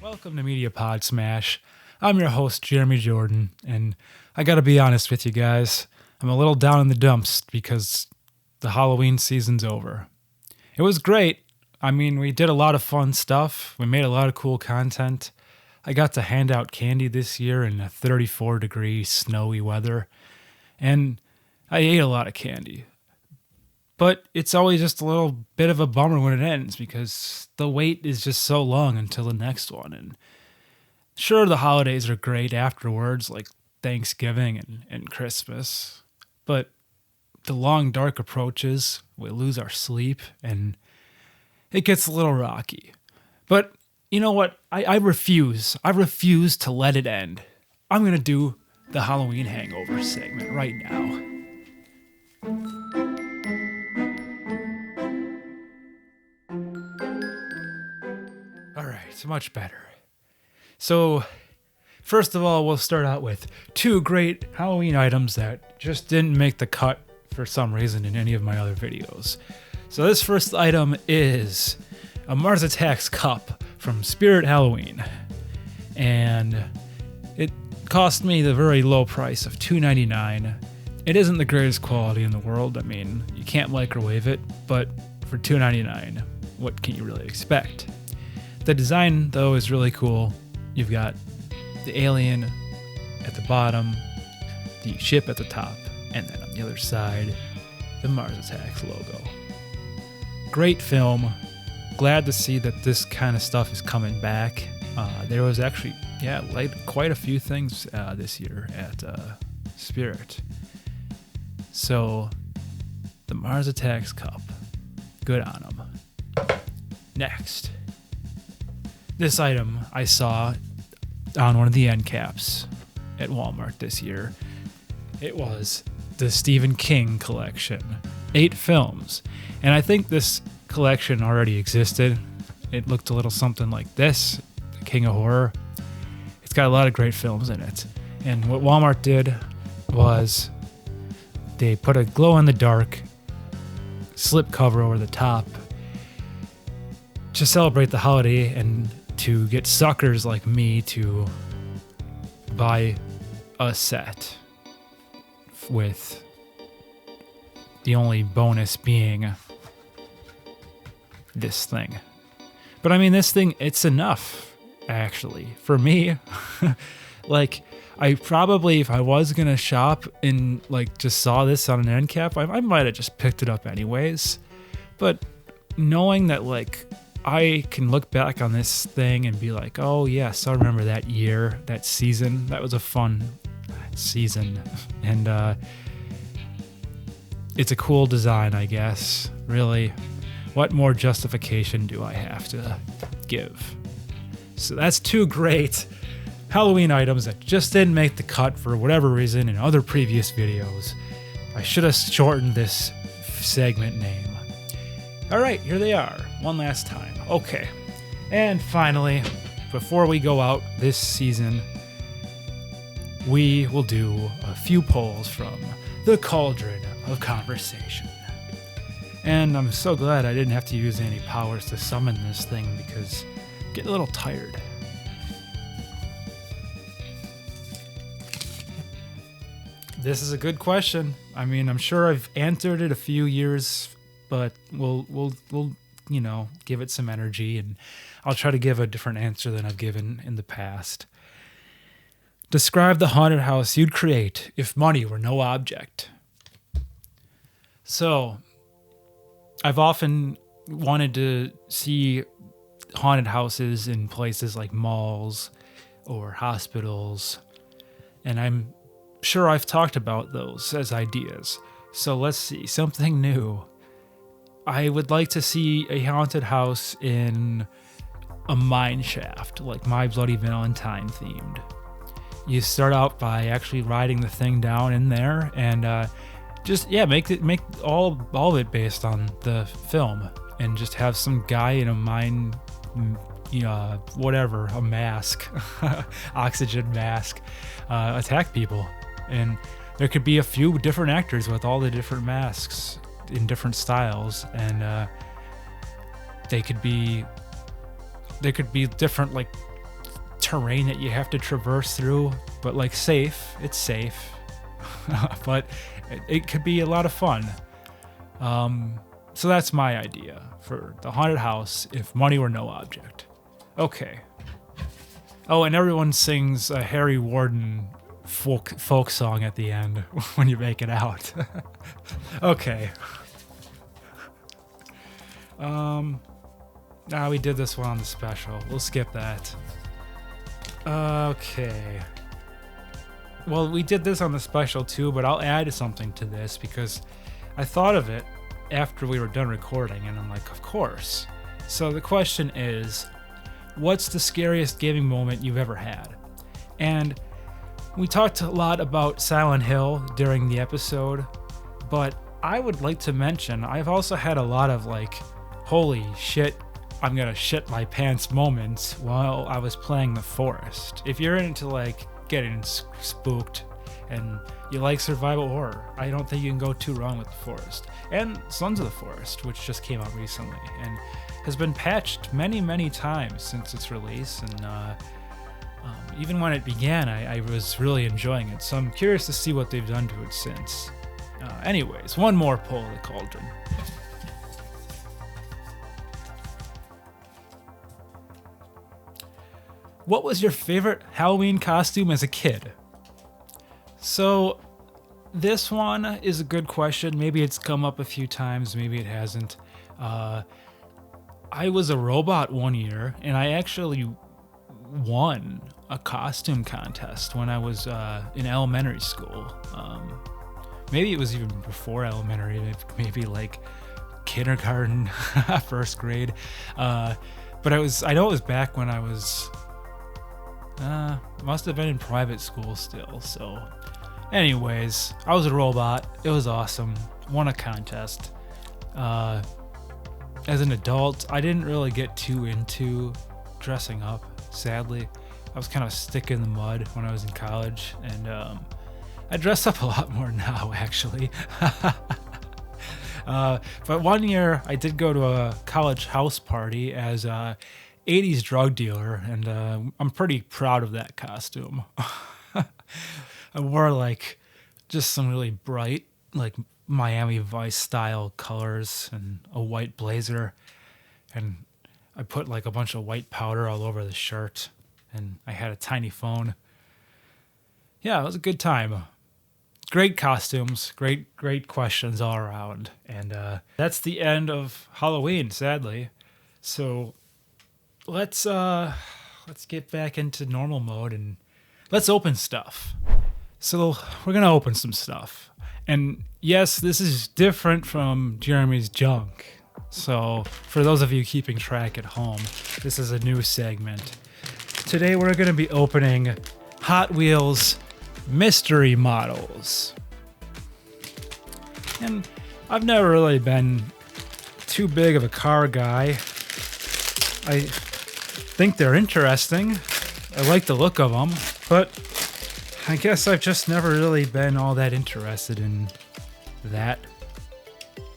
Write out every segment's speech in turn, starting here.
Welcome to Media Pod Smash. I'm your host, Jeremy Jordan, and I gotta be honest with you guys, I'm a little down in the dumps because the Halloween season's over. It was great. I mean, we did a lot of fun stuff. We made a lot of cool content. I got to hand out candy this year in a 34-degree snowy weather, and I ate a lot of candy. But it's always just a little bit of a bummer when it ends because the wait is just so long until the next one. And sure, the holidays are great afterwards, like Thanksgiving and Christmas. But the long, dark approaches, we lose our sleep, and it gets a little rocky. But you know what? I refuse. I refuse to let it end. I'm going to do the Halloween Hangover segment right now. All right, it's much better. So, first of all, we'll start out with two great Halloween items that just didn't make the cut for some reason in any of my other videos. So this first item is a Mars Attacks cup from Spirit Halloween. And it cost me the very low price of $2.99. It isn't the greatest quality in the world. I mean, you can't microwave it, but for $2.99, what can you really expect? The design, though, is really cool. You've got the alien at the bottom, the ship at the top, and then on the other side, the Mars Attacks logo. Great film. Glad to see that this kind of stuff is coming back. There was actually, quite a few things this year at Spirit. So, the Mars Attacks cup. Good on them. Next. This item I saw on one of the end caps at Walmart this year. It was the Stephen King collection. 8 films. And I think this collection already existed. It looked a little something like this, The King of Horror. It's got a lot of great films in it. And what Walmart did was they put a glow-in-the-dark slip cover over the top to celebrate the holiday and to get suckers like me to buy a set, with the only bonus being this thing. But I mean, this thing, it's enough, actually. For me, like, I probably, if I was gonna shop and like just saw this on an end cap, I might have just picked it up anyways. But knowing that, like, I can look back on this thing and be like, oh yes, I remember that year, that season. That was a fun season. And it's a cool design, I guess. Really, what more justification do I have to give? So that's 2 great Halloween items that just didn't make the cut for whatever reason in other previous videos. I should have shortened this segment name. All right, here they are, one last time. Okay, and finally, before we go out this season, we will do a few polls from the Cauldron of Conversation. And I'm so glad I didn't have to use any powers to summon this thing because I'm getting a little tired. This is a good question. I mean, I'm sure I've answered it a few years, but we'll give it some energy, and I'll try to give a different answer than I've given in the past. Describe the haunted house you'd create if money were no object. So, I've often wanted to see haunted houses in places like malls or hospitals, and I'm sure I've talked about those as ideas. So let's see, something new. I would like to see a haunted house in a mine shaft, like My Bloody Valentine themed. You start out by actually riding the thing down in there, and make all of it based on the film, and just have some guy in a mine whatever, a mask, oxygen mask, attack people. And there could be a few different actors with all the different masks in different styles, and there could be different like terrain that you have to traverse through, but like safe. It's safe, but it could be a lot of fun. So that's my idea for the haunted house if money were no object. Okay. Oh, and everyone sings a Harry Warden folk song at the end when you make it out. Okay. We did this one on the special. We'll skip that. Okay. Well, we did this on the special too, but I'll add something to this because I thought of it after we were done recording, and I'm like, of course. So the question is, what's the scariest gaming moment you've ever had? And we talked a lot about Silent Hill during the episode, but I would like to mention I've also had a lot of like, holy shit, I'm gonna shit my pants moments while I was playing The Forest. If you're into like getting spooked and you like survival horror, I don't think you can go too wrong with The Forest. And Sons of the Forest, which just came out recently and has been patched many, many times since its release. And even when it began, I was really enjoying it. So I'm curious to see what they've done to it since. Anyways, one more pull of the cauldron. What was your favorite Halloween costume as a kid? So this one is a good question. Maybe it's come up a few times, maybe it hasn't. I was a robot one year, and I actually won a costume contest when I was in elementary school. Maybe it was even before elementary, maybe like kindergarten, first grade. But I know it was back when I was, must have been in private school still. So anyways, I was a robot. It was awesome. Won a contest. As an adult, I didn't really get too into dressing up, sadly. I was kind of a stick in the mud when I was in college, and I dress up a lot more now, actually. But one year, I did go to a college house party as a 80s drug dealer, and I'm pretty proud of that costume. I wore like just some really bright, like Miami Vice style colors and a white blazer, and I put like a bunch of white powder all over the shirt, and I had a tiny phone. Yeah, it was a good time. Great costumes, great questions all around, and that's the end of Halloween, sadly. So let's get back into normal mode and let's open stuff. So we're gonna open some stuff, and yes, this is different from Jeremy's junk. So for those of you keeping track at home, this is a new segment. Today we're gonna be opening Hot Wheels mystery models. And I've never really been too big of a car guy. I think they're interesting. I like the look of them, but I guess I've just never really been all that interested in that.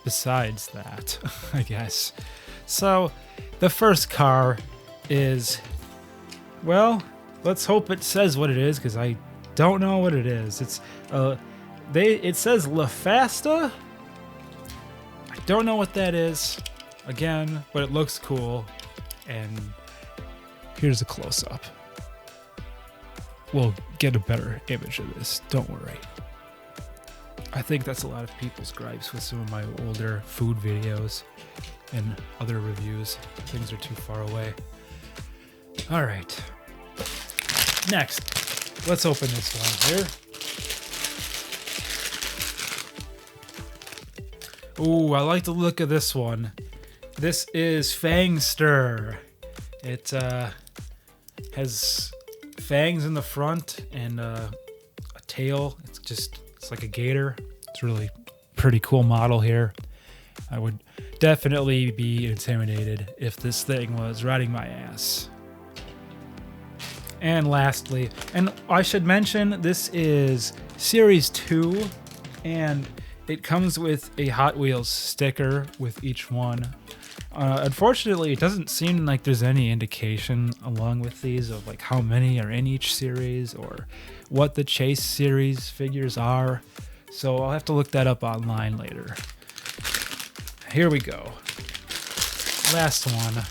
Besides that, I guess. So the first car is, well, let's hope it says what it is, because I don't know what it is. It's it says La Fasta. I don't know what that is, again, but it looks cool. And here's a close-up. We'll get a better image of this, don't worry. I think that's a lot of people's gripes with some of my older food videos and other reviews. Things are too far away. All right. Next, let's open this one here. Ooh, I like the look of this one. This is Fangster. It has fangs in the front and a tail. It's like a gator. It's really pretty cool model here. I would definitely be intimidated if this thing was riding my ass. And lastly, and I should mention, this is Series 2, and it comes with a Hot Wheels sticker with each one. Unfortunately, it doesn't seem like there's any indication along with these of like how many are in each series or what the Chase series figures are. So I'll have to look that up online later. Here we go. Last one.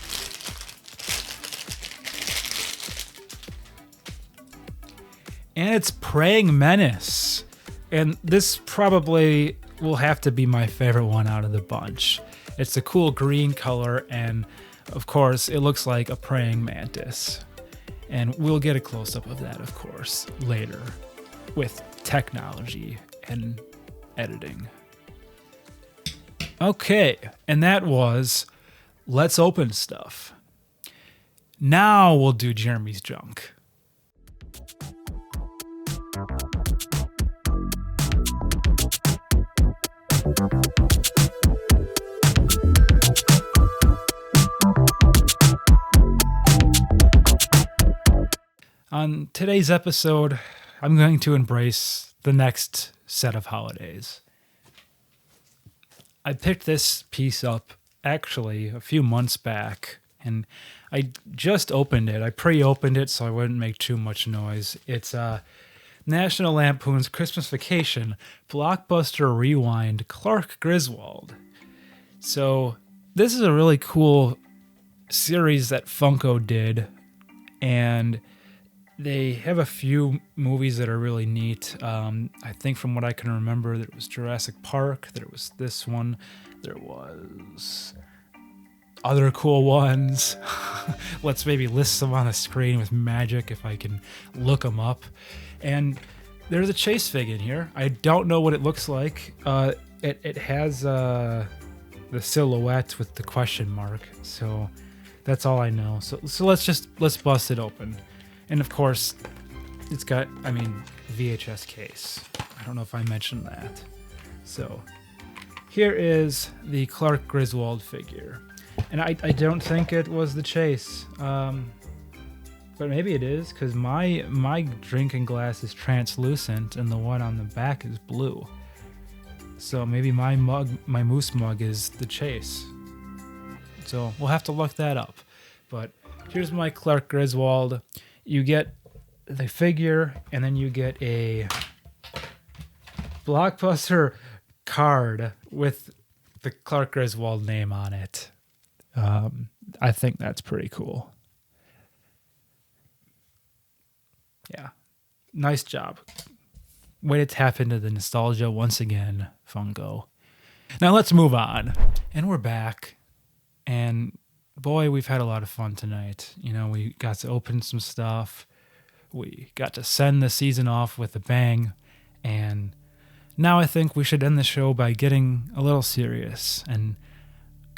And it's Praying Menace. And this probably will have to be my favorite one out of the bunch. It's a cool green color, and of course, it looks like a praying mantis. And we'll get a close-up of that, of course, later with technology and editing. Okay, and that was Let's Open Stuff. Now we'll do Jeremy's junk. On today's episode, I'm going to embrace the next set of holidays. I picked this piece up actually a few months back, and I just opened it. I pre-opened it so I wouldn't make too much noise. It's National Lampoon's Christmas Vacation, Blockbuster Rewind, Clark Griswold. So this is a really cool series that Funko did, and they have a few movies that are really neat. I think from what I can remember, there was Jurassic Park, there was this one, there was other cool ones. Let's maybe list them on the screen with magic if I can look them up. And there's a Chase fig in here. I don't know what it looks like. It has the silhouette with the question mark, so that's all I know. So let's bust it open. And of course, it's got, VHS case. I don't know if I mentioned that. So here is the Clark Griswold figure. And I don't think it was the Chase. But maybe it is, because my drinking glass is translucent and the one on the back is blue. So maybe my moose mug is the Chase. So we'll have to look that up. But here's my Clark Griswold. You get the figure, and then you get a Blockbuster card with the Clark Griswold name on it. I think that's pretty cool. Yeah, nice job. Way to tap into the nostalgia once again, Funko. Now let's move on. And we're back. And boy, we've had a lot of fun tonight. We got to open some stuff. We got to send the season off with a bang. And now I think we should end the show by getting a little serious. And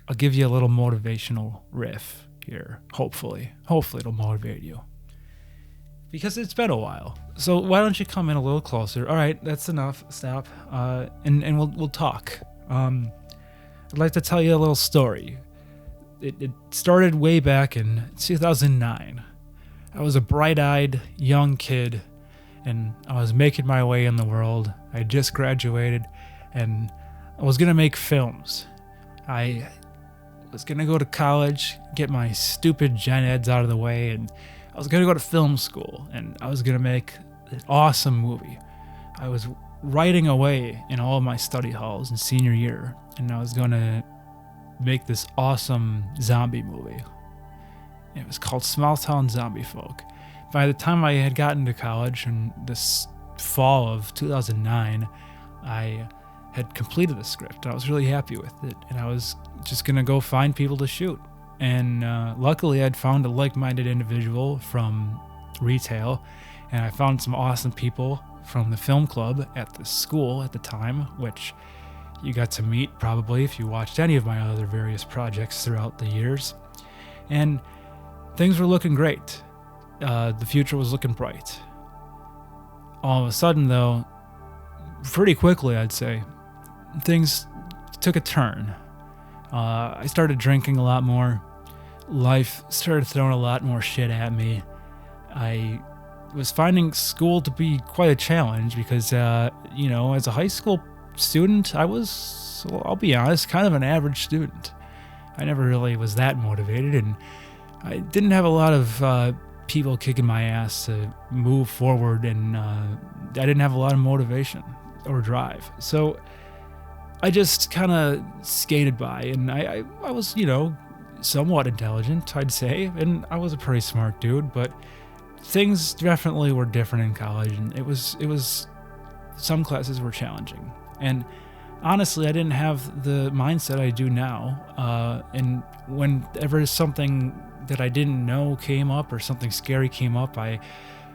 I'll give you a little motivational riff here, hopefully. Hopefully it'll motivate you. Because it's been a while. So why don't you come in a little closer? All right, that's enough. Stop. And we'll talk. I'd like to tell you a little story. It started way back in 2009. I was a bright-eyed young kid, and I was making my way in the world. I had just graduated, and I was going to make films. I was going to go to college, get my stupid gen eds out of the way, and I was going to go to film school, and I was going to make an awesome movie. I was writing away in all of my study halls in senior year, and I was going to make this awesome zombie movie. It was called Small Town Zombie Folk. By the time I had gotten to college in this fall of 2009, I had completed the script. I was really happy with it, and I was just going to go find people to shoot. And luckily, I'd found a like-minded individual from retail, and I found some awesome people from the film club at the school at the time, which you got to meet probably if you watched any of my other various projects throughout the years. And things were looking great. The future was looking bright. All of a sudden, though, pretty quickly, I'd say, things took a turn. I started drinking a lot more. Life started throwing a lot more shit at me. I was finding school to be quite a challenge because, as a high school student, I was, I'll be honest, kind of an average student. I never really was that motivated, and I didn't have a lot of people kicking my ass to move forward, and I didn't have a lot of motivation or drive. So I just kind of skated by, and I was, somewhat intelligent, I'd say, and I was a pretty smart dude, but things definitely were different in college, and it was some classes were challenging. And honestly, I didn't have the mindset I do now, and whenever something that I didn't know came up or something scary came up, I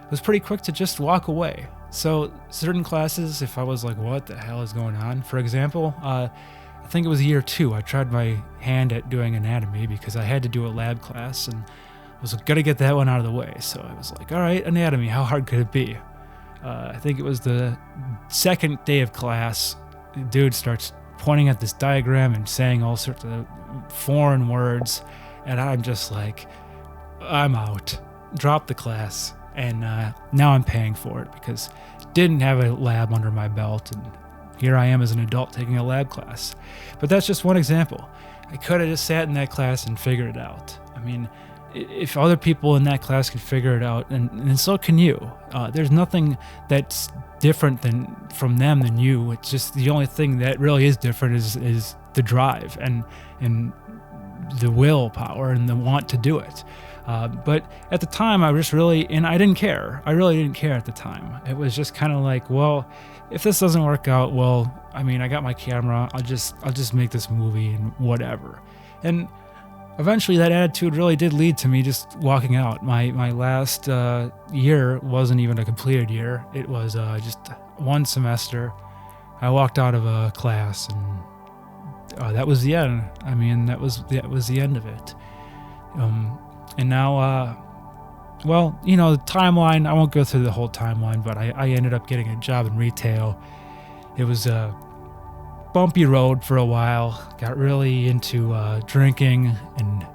was pretty quick to just walk away. So certain classes, if I was like, what the hell is going on? For example, I think it was year 2, I tried my hand at doing anatomy because I had to do a lab class, and I was going to get that one out of the way. So I was like, all right, anatomy, how hard could it be? I think it was the second day of class, the dude starts pointing at this diagram and saying all sorts of foreign words, and I'm just like, I'm out. Drop the class. And now I'm paying for it because didn't have a lab under my belt, and here I am as an adult taking a lab class. But that's just one example. I could have just sat in that class and figured it out. I mean, if other people in that class could figure it out, and so can you. There's nothing that's different from them than you. It's just the only thing that really is different is the drive and the willpower and the want to do it. But at the time, I was really, and I didn't care. I really didn't care at the time. It was just kind of like, well, if this doesn't work out, well, I mean, I got my camera. I'll just make this movie and whatever. And eventually, that attitude really did lead to me just walking out. My last year wasn't even a completed year. It was just one semester. I walked out of a class, and that was the end. I mean, that was the end of it. And now, the timeline, I won't go through the whole timeline, but I ended up getting a job in retail. It was a bumpy road for a while. Got really into drinking and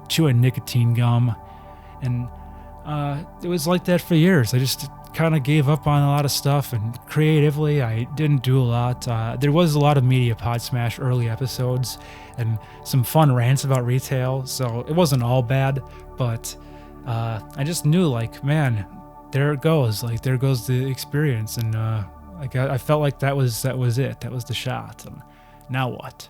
chewing nicotine gum. And it was like that for years. I just kind of gave up on a lot of stuff, and creatively, I didn't do a lot. There was a lot of Media Pod Smash early episodes and some fun rants about retail, so it wasn't all bad, but I just knew, like, man, there it goes. Like, there goes the experience, and I felt like that was it. That was the shot. And now what?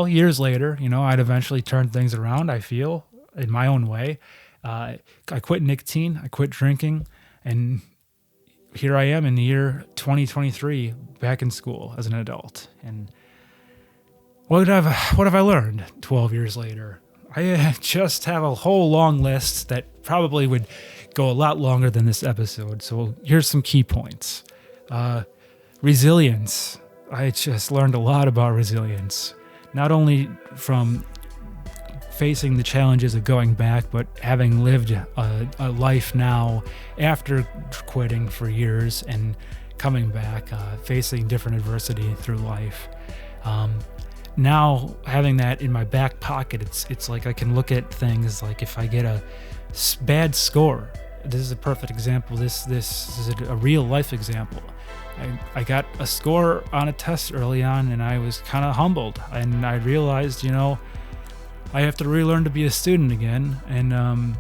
Years later, I'd eventually turn things around, I feel, in my own way. I quit nicotine, I quit drinking, and here I am in the year 2023, back in school as an adult. And what have I learned 12 years later? I just have a whole long list that probably would go a lot longer than this episode. So here's some key points. Resilience. I just learned a lot about resilience, not only from facing the challenges of going back, but having lived a life now after quitting for years and coming back, facing different adversity through life. Now having that in my back pocket, it's like I can look at things like if I get a bad score. This is a perfect example. This is a real life example. I got a score on a test early on, and I was kind of humbled, and I realized, I have to relearn to be a student again, and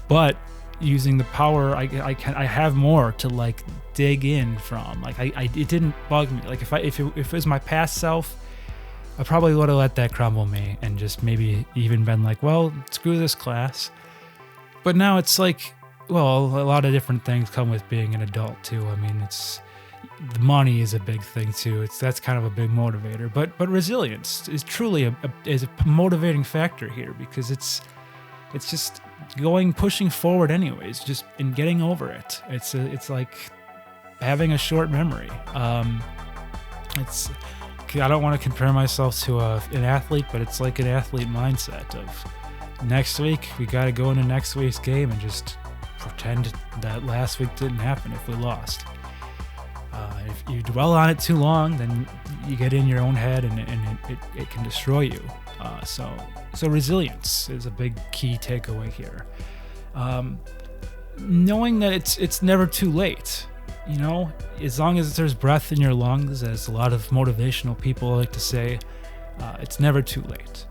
but using the power I have more to like dig in from. Like it didn't bug me. Like if it was my past self, I probably would have let that crumble me and just maybe even been like, well, screw this class. But now it's like, well, a lot of different things come with being an adult too. I mean, the money is a big thing too. That's kind of a big motivator. But resilience is truly a motivating factor here, because it's just pushing forward anyways, just in getting over it. It's like having a short memory. I don't want to compare myself to an athlete, but it's like an athlete mindset of next week, we got to go into next week's game and just pretend that last week didn't happen if we lost. If you dwell on it too long, then you get in your own head and it can destroy you. So resilience is a big key takeaway here. Knowing that it's never too late. You know, as long as there's breath in your lungs, as a lot of motivational people like to say, it's never too late.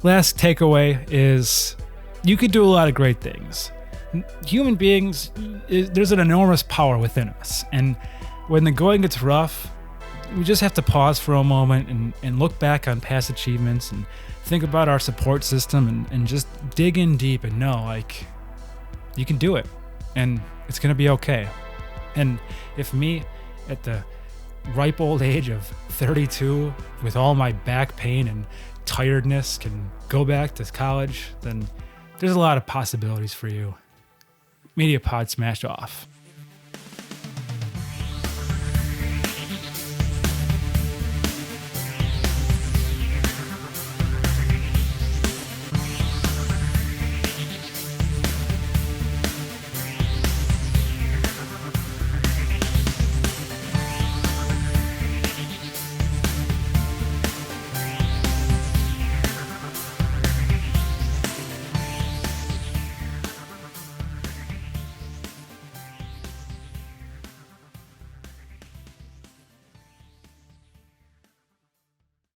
Last takeaway is you could do a lot of great things. Human beings, there's an enormous power within us. And when the going gets rough, we just have to pause for a moment and look back on past achievements and think about our support system and just dig in deep and know, like, you can do it and it's going to be okay. And if me at the ripe old age of 32 with all my back pain and tiredness can go back to college, then there's a lot of possibilities for you. MediaPod smash off.